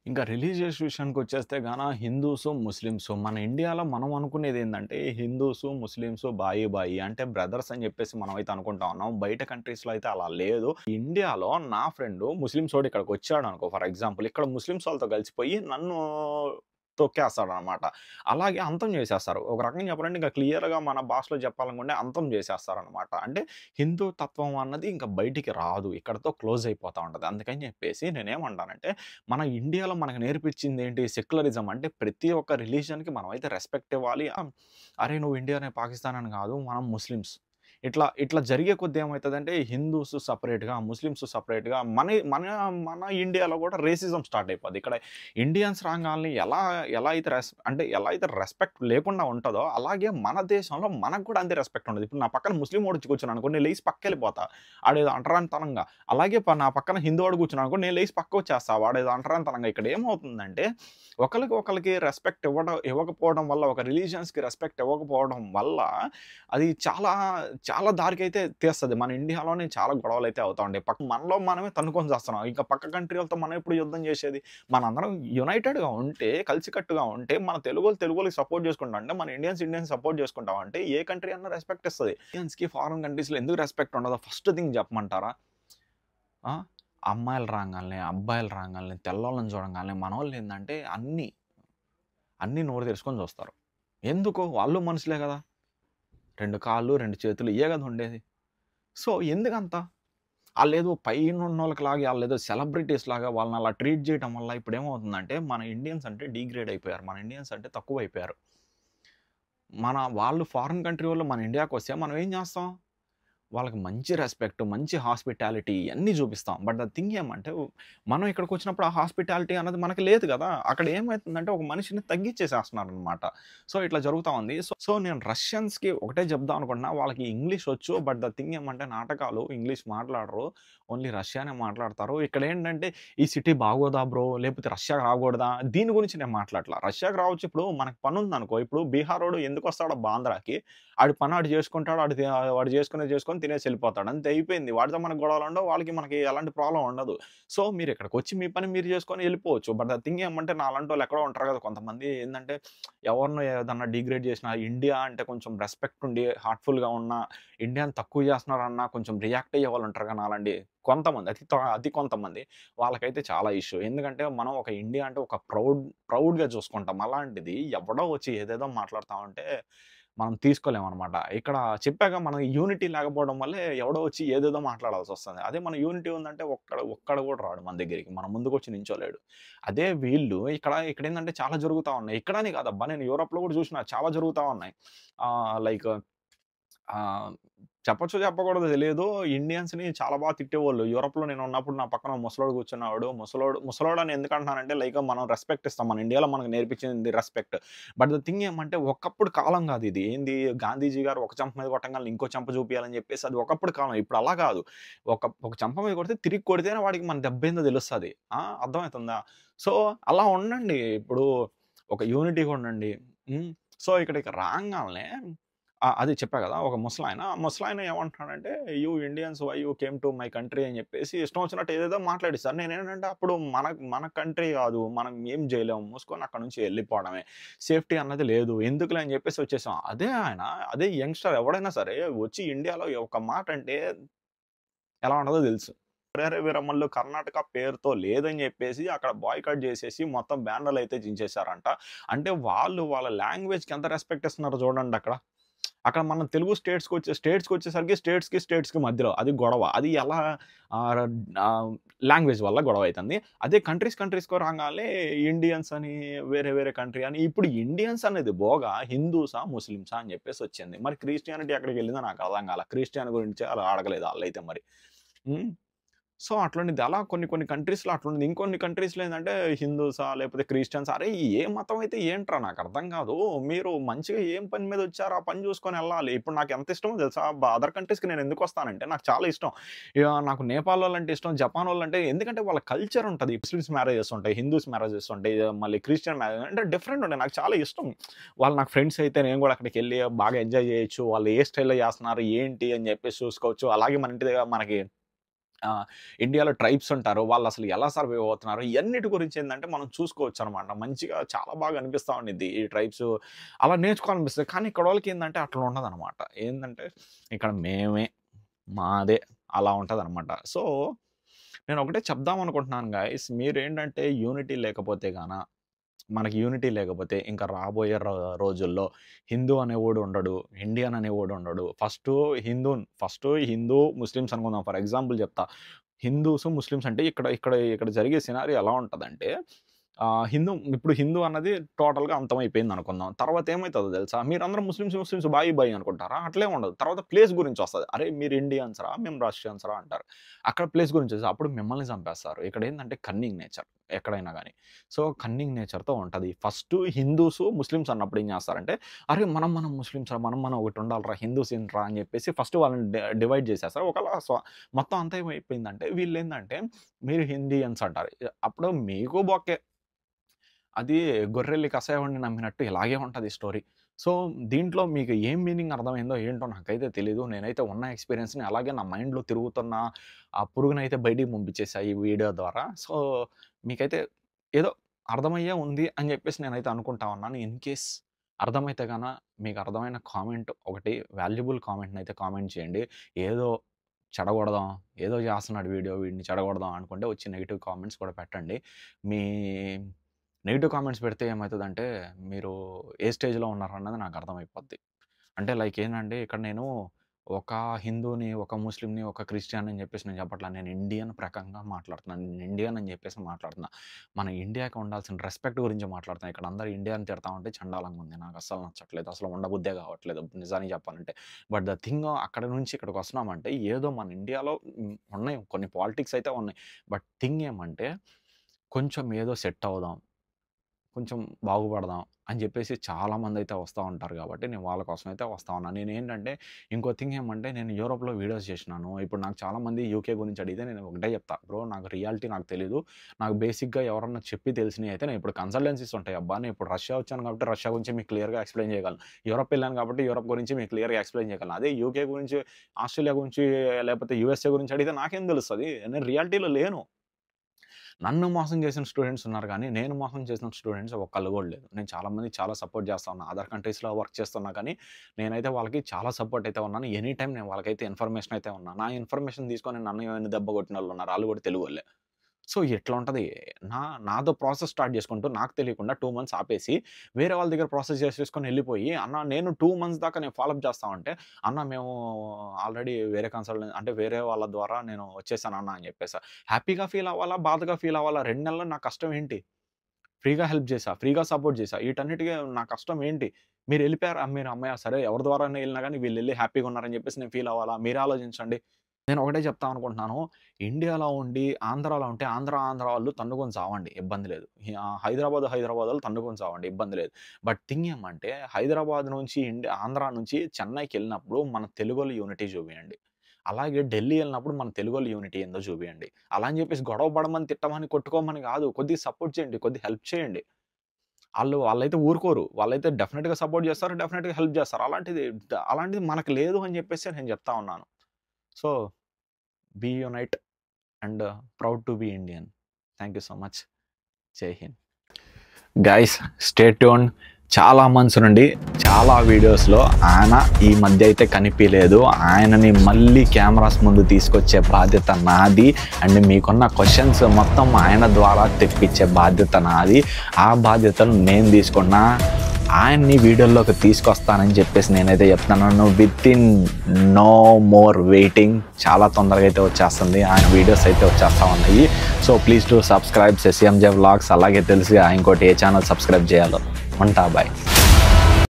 ఇంకా రిలీజియస్ విషయానికొచ్చేస్తే గాన Hindus, Muslims మన ఇండియాలో మనం అనుకునేదేందంటే హిందూసు, ముస్లిమ్సు బాయి బాయి అంటే బ్రదర్స్ అని జెప్పేసి మనమైతే అనుకుంటా ఉన్నాం. బయట కంట్రీస్‌లో అయితే అలా లేదు. ఇండియాలో నా ఫ్రెండు ముస్లిమ్సోడు ఇక్కడికొచ్చాడనుకో ఫర్ ఎగ్జాంపుల్ ఇక్కడ ముస్లిమ్స్ వాళ్ళతో కలిసిపోయి నన్ను తొక్కేస్తాడనమాట. అలాగే అంతం జేసేస్తారు. ఒక రకంగా చెప్పాలంటే ఇంకా క్లియర్‌గా మన భాషలో చెప్పాలనుకుంటే అంతం జేసేస్తారనమాట. అంటే హిందూ తత్వం అన్నది ఇంక బయటికి రాదు. ఇక్కడితో క్లోజ్ అయిపోతా ఉంటది. అందుకని జెప్పేసి నేనేమంటానంటే మన ఇండియాలో మనకు నేర్పించిందేంటి సెక్యులరిజం అంటే ప్రతి ఒక్క రిలీజియన్‌కి మనమైతే రెస్పెక్ట్ ఇవ్వాలి. అరే! నువ్వు ఇండియానే పాకిస్తాన్ అని గాదు. మనం ముస్లిమ్స్. ఇట్లా ఇట్లా జరిగే కొద్దీ ఏమైతదంటే హిందూస్ సెపరేట్‌గా, ముస్లిమ్స్ సెపరేట్‌గా మన మన ఇండియాలో గూడా రేసిజం స్టార్ట్ అయిపోద్ది. ఇక్కడ ఇండియన్స్ రాంగాల్ని ఎలా అయితే ఎలా అయితే రెస్పెక్ట్ లేకుండా ఉంటదో, అలాగే మన దేశంలో మనకు కూడా అంతే రెస్పెక్ట్ ఉండదు. ఇప్పుడు నా పక్కన ముస్లిం వాడొచ్చి కూర్చున్నాడనుకో, నేను లేసి పక్కకెళ్ళిపోతా. ఆడేదో అంటరానితనంగా. అలాగే నా పక్కన హిందువాడు కూర్చున్నాడనుకో, నేను లేసి పక్కకొచ్చేస్తా. వాడేదో అంటరానితనంగా. ఇక్కడ ఏమవుతుందంటే, ఒకళ్ళకి ఒకళ్ళకి రెస్పెక్ట్ ఇవ్వకపోవడం వల్ల, ఒక రిలీజియన్స్‌కి రెస్పెక్ట్ ఇవ్వకపోవడం వల్ల, అది చాలా దారికైతే తీస్తది. మన ఇండియాలోనే చాలా గొడవలైతే అవుతా ఉంటాయి. మనలో మనమే తన్నుకొని చస్తున్నాం. ఇంకా పక్క కంట్రీ‌లతో మనం ఎప్పుడు యుద్ధం చేసేది? మనందరం యునైటెడ్‌గా ఉంటే, కలిసికట్టుగా ఉంటే, మన తెలుగోళ్ళకి సపోర్ట్ చేసుకుంటాం. అంటే మన ఇండియన్స్ సపోర్ట్ చేసుకుంటాం అంటే, ఏ కంట్రీ అన్నా రెస్పెక్ట్ ఇస్తది. ఇండియన్స్‌కి ఫారిన్ కంట్రీస్‌లో ఎందుకు రెస్పెక్ట్ ఉండదో ఫస్ట్ థింగ్ చెప్పమంటారా? ఆ! అమ్మాయిలు రాంగాల్నే, అబ్బాయిలు రాంగాల్నే, తెల్లోళ్ళని చూడంగాల్నే మనోళ్ళేందంటే అన్నీ నోరు తెరుచుకొని చూస్తారు. ఎందుకు? వాళ్ళు మనుషులే గదా! 2 కాళ్ళు, 2 చేతులు ఇయ్యే గదా ఉండేది. సో, ఎందుకంత? ఆళ్ళేదో పైనున్నోళ్ళకిలాగా ఆళ్ళేదో సెలబ్రిటీస్‌లాగా వాళ్ళని అలా ట్రీట్ జేయటం వల్ల ఇప్పుడేమవుతుందంటే, మన ఇండియన్స్ అంటే డీగ్రేడ్ అయిపోయారు. మన ఇండియన్స్ అంటే తక్కువైపోయారు. వాళ్ళు ఫారిన్ కంట్రీ వోళ్ళు మన ఇండియాకొస్తే మనం ఏం జేస్తాం? వాళ్ళకి మంచి రెస్పెక్ట్, మంచి హాస్పిటాలిటీ ఇయన్నీ చూపిస్తాం. బట్ ద థింగ్ ఏమంటే, మనం ఇక్కడికొచ్చినప్పుడు ఆ హాస్పిటాలిటీ అన్నది మనకి లేదు గదా! అక్కడ ఏమైతుందంటే, ఒక మనిషిని తగ్గిచ్చేసేస్తున్నారనమాట. సో, ఇట్లా జరుగుతా ఉంది. సో, నేను రష్యన్స్‌కి ఒకటే చెప్దాం అనుకుంటున్నా. వాళ్ళకి ఇంగ్లీష్ వచ్చు. బట్ ద థింగ్ ఏమంటే, నాటకాలు ఇంగ్లీష్ మాట్లాడరు. ఓన్లీ రష్యానే మాట్లాడతారు. ఇక్కడేంటంటే, ఈ సిటీ బాగోదా బ్రో? లేకపోతే రష్యాకి రాకూడదా? దీని గురించి నేను మాట్లాడట్ల. రష్యాకి రావచ్చు. ఇప్పుడు మనకు పనుందనుకో, ఇప్పుడు బీహారోడు ఎందుకొస్తాడబ్బా ఆంధ్రాకి? ఆడి పని ఆడు చేసుకుంటాడు. వాడు చేసుకునేది చేసుకొని తినేసి ఎళ్ళిపోతాడు. అంతే అయిపోయింది. వాడితో మనకు గొడవలుండవు. మనకి ఎలాంటి ప్రాబ్లమ్ ఉండదు. సో, మీరిక్కడికొచ్చి మీ పని మీరు చేసుకొని ఎళ్ళిపోవచ్చు. బట్ ద థింగ్ ఏమంటే నాలాంటోళ్ళు ఎక్కడో ఉంటారు కదా! కొంతమంది ఏందంటే ఎవరినో ఏదన్నా డిగ్రేడ్ చేసినా ఇండియా అంటే కొంచెం రెస్పెక్ట్ ఉండి హార్ట్‌ఫుల్‌గా ఉన్న ఇండియాని తక్కువ చేస్తున్నారన్నా కొంచెం రియాక్ట్ అయ్యేవాళ్ళుంటారు కదా! నాలాంటి కొంతమంది అతి కొంతమంది. వాళ్ళకైతే చాలా ఇష్యూ. ఎందుకంటే మనం ఒక ఇండియా అంటే ఒక ప్రౌడ్‌గా చూసుకుంటాం. అలాంటిది ఎవడో వచ్చి ఏదేదో మాట్లాడుతా ఉంటే మనం తీసుకోలేమనమాట. ఇక్కడ చెప్పాగా మనం యూనిటీ లేకపోవడం వల్లే ఎవడో వచ్చి ఏదేదో మాట్లాడాల్సొస్తది. అదే మన యూనిటీ ఉందంటే ఒక్కడు కూడా రాడు మన దగ్గరికి. మన ముందుకొచ్చి నించోలేడు. అదే వీళ్ళు ఇక్కడేందంటే చాలా జరుగుతా ఉన్నాయి. ఇక్కడని కాదబ్బా! నేను యూరోప్‌లో కూడా చూషిన చాలా జరుగుతా ఉన్నాయి. లైక్ ఆహ్, చెప్పొచ్చో చెప్పకూడదో తెలీదు. ఇండియన్స్‌ని చాలా తిట్టేవోళ్ళు. యూరోప్‌లో నేనున్నప్పుడు నా పక్కన ముసలోడు కూర్చునేవాడు. ముసలోడని ఎందుకంటున్నానంటే లైక్ మనం రెస్పెక్ట్ ఇస్తాం. మన ఇండియాలో మనకు నేర్పించింది రెస్పెక్ట్. బట్ ద థింగ్ ఏమంటే ఒకప్పుడు కాలం గాదిది. ఏంది గాంధీజీ గారు ఒక చెంప మీద కొట్టంగాల్నే ఇంకో చెంప చూపియాలని చెప్పేసి అది ఒకప్పుడు కాలం. ఇప్పుడు అలా గాదు. ఒక చెంప మీద కొడితే తిరిగి కొడితేనే వాడికి మన దెబ్బేందో తెలుస్తది. అర్థమవుతుందా? సో, అలా ఉండండి. ఇప్పుడు ఒక యూనిటీగా ఉండండి. హ్మ్. సో, ఇక్కడికి రాంగాల్నే అదే చెప్పా గదా! ఒక ముసలాయన. ఆ ముసలాయన ఏమంటున్నాడంటే, "you Indians why you came to my country" అని జెప్పేసి ఇష్టం వచ్చినట్టు ఏదేదో మాట్లాడేసారు. నేనేంటంటే అప్పుడు మన కంట్రీ గాదు. మనం ఏం జేయలేము. మూసుకొని అక్కడి నుంచి ఎళ్ళిపోవడమే. సేఫ్టీ అన్నది లేదు. ఎందుకులే అని జెప్పేసి వచ్చేసాం. అదే యంగ్‌స్టర్ ఎవడైనా సరే వచ్చి ఇండియాలో ఒక మాట అంటే ఎలా ఉంటదో తెలుసు. హరిహర వీరమ్మలు కర్ణాటక పేరుతో లేదని జెప్పేసి అక్కడ బాయ్‌కాట్ జేసేసి మొత్తం బ్యానర్‌లయితే చించేసారంట. అంటే వాళ్ళ లాంగ్వేజ్‌కి ఎంత రెస్పెక్ట్ ఇస్తున్నారో చూడండక్కడ. అక్కడ మనం తెలుగు స్టేట్స్‌కొచ్చేసరికి స్టేట్స్‌కి మధ్యలో అది గొడవ. అది ఎలా ఆహ్, ఆహ్, లాంగ్వేజ్ వల్ల గొడవయితంది. అదే కంట్రీస్‌కో రాంగాలనే ఇండియన్స్ అని వేరే కంట్రీ అని ఇప్పుడు ఇండియన్స్ అనేది పోగా హిందూసా, ముస్లిమ్సా అని జెప్పేసొచ్చింది. మరి క్రిస్టియానిటీ ఎక్కడికెళ్ళిందో నాకు అర్థం కాల. క్రిస్టియన్ గురించి అలా అడగలేదు ఆళ్ళైతే మరి. హ్మ్. సో, అట్లాంటిది అలా కొన్ని కంట్రీస్‌లో అట్లుంది. ఇంకొన్ని కంట్రీస్‌లో ఏందంటే హిందూసా లేకపోతే క్రిస్టియన్స్ అరే! ఏ మతం అయితే ఏంట్రా నాకర్థం కాదు. మీరు మంచిగా ఏం పని మీద వచ్చారో ఆ పని చూసుకొని ఎళ్ళాలి. ఇప్పుడు నాకెంత ఇష్టమో తెలుసా? అదర్ కంట్రీస్‌కి నేనెందుకొస్తానంటే నాకు చాలా ఇష్టం. నాకు నేపాలోళ్ళంటే ఇష్టం, జపానోళ్ళంటే ఎందుకంటే వాళ్ళ కల్చర్ ఉంటది. ముస్లిమ్స్ మ్యారేజెస్ ఉంటాయి, హిందూస్ మ్యారేజెస్ ఉంటాయి, మళ్ళీ క్రిస్టియన్ మ్యారేజ్ అంటే డిఫరెంట్ ఉంటాయి. నాకు చాలా ఇష్టం. వాళ్ళు నాకు ఫ్రెండ్స్ అయితే నేను కూడా అక్కడికెళ్ళి బాగా ఎంజాయ్ చేయొచ్చు. వాళ్ళు ఏ స్టైల్‌లో చేస్తున్నారు, ఏంటి అని చెప్పేసి చూసుకోవచ్చు. అలాగే మన ఇంటి దగ్గర మనకి ఇండియాలో ట్రైబ్స్ ఉంటారు. వాళ్ళు అసలు ఎలా సర్వైవ్ అవుతున్నారు, ఇయన్నిటి గురించి ఏందంటే మనం చూసుకోవచ్చనమాట. మంచిగా చాలా బాగా అనిపిస్తా ఉండిద్ది ఈ ట్రైబ్స్ అలా నేర్చుకోవాలనిపిస్తది. కానీ ఇక్కడ వాళ్ళకి ఏందంటే అట్లా ఉండదనమాట. ఏందంటే ఇక్కడ మేమే, మాదే అలా ఉంటదనమాట. సో, నేను ఒకటే చెప్దాం అనుకుంటున్నాను గైస్. మీరేంటంటే యూనిటీ లేకపోతే మనకి యూనిటీ లేకపోతే ఇంకా రాబోయే రోజుల్లో హిందూ అనేవాడు ఉండడు. ఇండియన్ అనేవాడు ఉండడు. ఫస్టు హిందూ, ముస్లిమ్స్ అనుకుందాం. ఫర్ ఎగ్జాంపుల్ చెప్తా. హిందూస్, ముస్లిమ్స్ అంటే ఇక్కడ జరిగే సినారియో ఎలా ఉంటదంటే ఇప్పుడు హిందూ అన్నది టోటల్‌గా అంతమైపోయింది అనుకుందాం. తర్వాత ఏమైతదో తెలుసా? మీరందరూ ముస్లిమ్స్ బాయి బాయి అనుకుంటారా? అట్లే ఉండదు. తర్వాత ప్లేస్ గురించి వస్తది. అరే! మీరు ఇండియన్స్‌రా, మేము రష్యన్స్‌రా అంటారు. అక్కడ ప్లేస్ గురించి వస్తది. అప్పుడు మిమ్మల్ని చంపేస్తారు. ఇక్కడేందంటే కన్నింగ్ నేచర్ ఎక్కడైనా గాని. సో, కన్నింగ్ నేచర్‌తో ఉంటది. ఫస్టు హిందూసు, ముస్లిమ్స్ అన్నప్పుడు ఏం చేస్తారంటే, అరే! మనం ముస్లిమ్స్‌రా, మనం ఒకటి ఉండాలిరా, హిందూస్ ఏంట్రా అని చెప్పేసి ఫస్ట్ వాళ్ళని డివైడ్ చేసేస్తారు. మొత్తం అంతా ఏమైపోయిందంటే వీళ్ళేందంటే మీరు హిందియన్స్ అంటారు. అప్పుడు మీకు బొక్కే. అది గొర్రెల్ని కషాయవాడిని నమ్మినట్టు ఇలాగే ఉంటది స్టోరీ. సో, దీంట్లో మీకు ఏం మీనింగ్ అర్థమైందో ఏంటో నాకైతే తెలీదు. నేనైతే ఉన్న ఎక్స్‌పీరియన్స్‌ని అలాగే నా మైండ్‌లో తిరుగుతున్న ఆ పురుగునైతే బయటికి పంపించేసా ఈ వీడియో ద్వారా. సో, మీకైతే ఏదో అర్థమయ్యే ఉంది అని చెప్పేసి నేనైతే అనుకుంటా ఉన్నాను. ఇన్‌కేస్ అర్థమైతే మీకు అర్థమైన కామెంట్ ఒకటి వాల్యుబుల్ కామెంట్‌నైతే కామెంట్ చేయండి. ఏదో చెడగొడదాం, ఏదో చేస్తున్నాడు వీడిని చెడగొడదాం అనుకుంటే వచ్చి నెగెటివ్ కామెంట్స్ కూడా పెట్టండి. మీ నెగెటివ్ కామెంట్స్ పెడితే ఏమైతదంటే, మీరు ఏ స్టేజ్‌లో ఉన్నారన్నది నాకు అర్థమైపోద్ది. అంటే లైక్ ఏందంటే, ఇక్కడ నేను ఒక హిందూని, ఒక ముస్లింని, ఒక క్రిస్టియన్ అని చెప్పేసి నేను చెప్పట్లా. నేను ఇండియన్ ప్రకంగా మాట్లాడుతున్నాను. నేను ఇండియన్ అని చెప్పేసి మాట్లాడుతున్నా. మన ఇండియాకి ఉండాల్సిన రెస్పెక్ట్ గురించి మాట్లాడుతున్నా. ఇక్కడ అందరూ ఇండియాని తిడతా ఉంటే చండాలంగా ఉంది. నాకు అస్సలు నచ్చట్లేదు. అసలు ఉండబుద్దే కావట్లేదు నిజానికి చెప్పాలంటే. బట్ ద థింగ్ అక్కడ నుంచి ఇక్కడికి వస్తున్నామంటే ఏదో మన ఇండియాలో ఉన్నాయి కొన్ని పాలిటిక్స్ అయితే ఉన్నాయి. బట్ థింగ్ ఏమంటే కొంచెం ఏదో సెట్ అవుదాం. కొంచెం బాగుపడదాం అని చెప్పేసి చాలామందైతే వస్తా ఉంటారు కాబట్టి, నేను వాళ్ళ కోసమైతే వస్తా ఉన్నాను. నేనేంటంటే ఇంకో థింగ్ ఏమంటే నేను యూరోప్‌లో వీడియోస్ చేసినాను. ఇప్పుడు నాకు చాలామంది యూకే గురించి అడిగితే నేను ఒకటే చెప్తా. బ్రో నాకు రియాలిటీ నాకు తెలీదు. నాకు బేసిక్‌గా ఎవరన్నా చెప్పి తెలిసినయి అయితే నేను ఇప్పుడు కన్సల్టెన్సీస్ ఉంటాయి. అబ్బా! నేను ఇప్పుడు రష్యా వచ్చాను కాబట్టి రష్యా గురించి మీకు క్లియర్‌గా ఎక్స్‌ప్లెయిన్ చేయగలను. యూరోప్ ఎళ్ళాను కాబట్టి యూరోప్ గురించి మీకు క్లియర్‌గా ఎక్స్‌ప్లెయిన్ చేయగలను. అదే యూకే గురించి, ఆస్ట్రేలియా గురించి లేకపోతే యూఎస్ఏ గురించి అడిగితే నాకేం తెలుస్తది? నేను రియాలిటీలో లేను. నన్ను మోసం చేసిన స్టూడెంట్స్ ఉన్నారు కానీ, నేను మోసం చేసిన స్టూడెంట్స్ ఒక్కళ్ళు కూడా లేరు. నేను చాలామందికి చాలా సపోర్ట్ చేస్తా ఉన్నా. అదర్ కంట్రీస్‌లో వర్క్ చేస్తున్నా కానీ, నేనైతే వాళ్ళకి చాలా సపోర్ట్ అయితే ఉన్నాను. ఎనీ టైమ్ నేను వాళ్ళకైతే ఇన్ఫర్మేషన్ అయితే ఉన్నా. నా ఇన్ఫర్మేషన్ తీసుకొని నన్ను ఏమైనా దెబ్బ కొట్టినోళ్ళు ఉన్నారు. ఆళ్ళు కూడా తెలుగోళ్ళే. సో, ఇట్లా ఉంటది. నాదో ప్రాసెస్ స్టార్ట్ చేసుకుంటూ నాకు తెలియకుండా 2 మంత్స్ ఆపేసి, వేరే వాళ్ళ దగ్గర ప్రాసెస్ చేసేసుకొని ఎళ్ళిపోయి, అన్న నేను 2 మంత్స్ దాకా నేను ఫాలో అప్ చేస్తా ఉంటే, అన్న మేము ఆల్రెడీ వేరే అంటే వేరే వాళ్ళ ద్వారా నేను వచ్చేసానన్న అని చెప్పేసా. హ్యాపీగా ఫీల్ అవ్వాలా? బాధగా ఫీల్ అవ్వాలా? 2 నెలల్లో నా కష్టం ఏంటి? ఫ్రీగా హెల్ప్ చేశా, ఫ్రీగా సపోర్ట్ చేశా. వీటన్నిటికి నా కష్టం ఏంటి? మీరెళ్ళిపోయారా? మీరు హమ్మయ్య! సరే ఎవరి ద్వారానే ఎళ్ళినా గాని వీళ్ళెళ్లి హ్యాపీగా ఉన్నారని చెప్పేసి నేను ఫీల్ అవ్వాలా? మీరే ఆలోచించండి. నేను ఒకటే చెప్తాం అనుకుంటున్నాను. ఇండియాలో ఉండి ఆంధ్రాలో ఉంటే ఆంధ్ర వాళ్ళు తన్నుకొని చావండి ఇబ్బంది లేదు. హైదరాబాద్ వాళ్ళు తన్నుకొని చావండి ఇబ్బంది లేదు. బట్ థింగ్ ఏమంటే హైదరాబాద్ నుంచి ఆంధ్ర నుంచి చెన్నైకెళ్ళినప్పుడు మన తెలుగోళ్ళ యూనిటీ చూపియండి. అలాగే ఢిల్లీ ఎళ్ళినప్పుడు మన తెలుగోళ్ళ యూనిటీ ఏందో చూపియండి. అలా అని చెప్పేసి గొడవ పడమని, తిట్టమని, కొట్టుకోమని కాదు. కొద్దిగా సపోర్ట్ చేయండి. కొద్దిగా హెల్ప్ చేయండి. వాళ్ళైతే ఊరుకోరు. వాళ్ళైతే డెఫినిట్‌గా సపోర్ట్ చేస్తారు. డెఫినిట్‌గా హెల్ప్ చేస్తారు. అలాంటిది మనకు లేదు అని చెప్పేసి నేను చెప్తా ఉన్నాను. So be unite and proud to be Indian. Thank you so much. జై హింద్. Guys stay tuned. చాలా మంత్స్ నుండి చాలా వీడియోస్‌లో ఆయన ఈ మధ్య అయితే కనిపియలేదు. ఆయనని మళ్ళీ కెమెరాస్ ముందు తీసుకొచ్చే బాధ్యత నాది. అండ్ మీకున్న క్వెషన్స్ మొత్తం ఆయన ద్వారా తెప్పించే బాధ్యత నాది. ఆ బాధ్యతను నేను తీసుకున్నా. ఆయన్ని వీడియోలోకి తీసుకొస్తానని చెప్పేసి నేనైతే చెప్తున్నాను. Within no more waiting. చాలా తొందరగా అయితే వచ్చేస్తుంది. ఆయన వీడియోస్ అయితే వచ్చేస్తా ఉన్నాయి. So please to subscribe Shashi MJ vlogs. అలాగే తెలిసి ఇంకోటి ఏ ఛానల్ సబ్స్క్రైబ్ చేయాలో. ఉంటా బాయ్.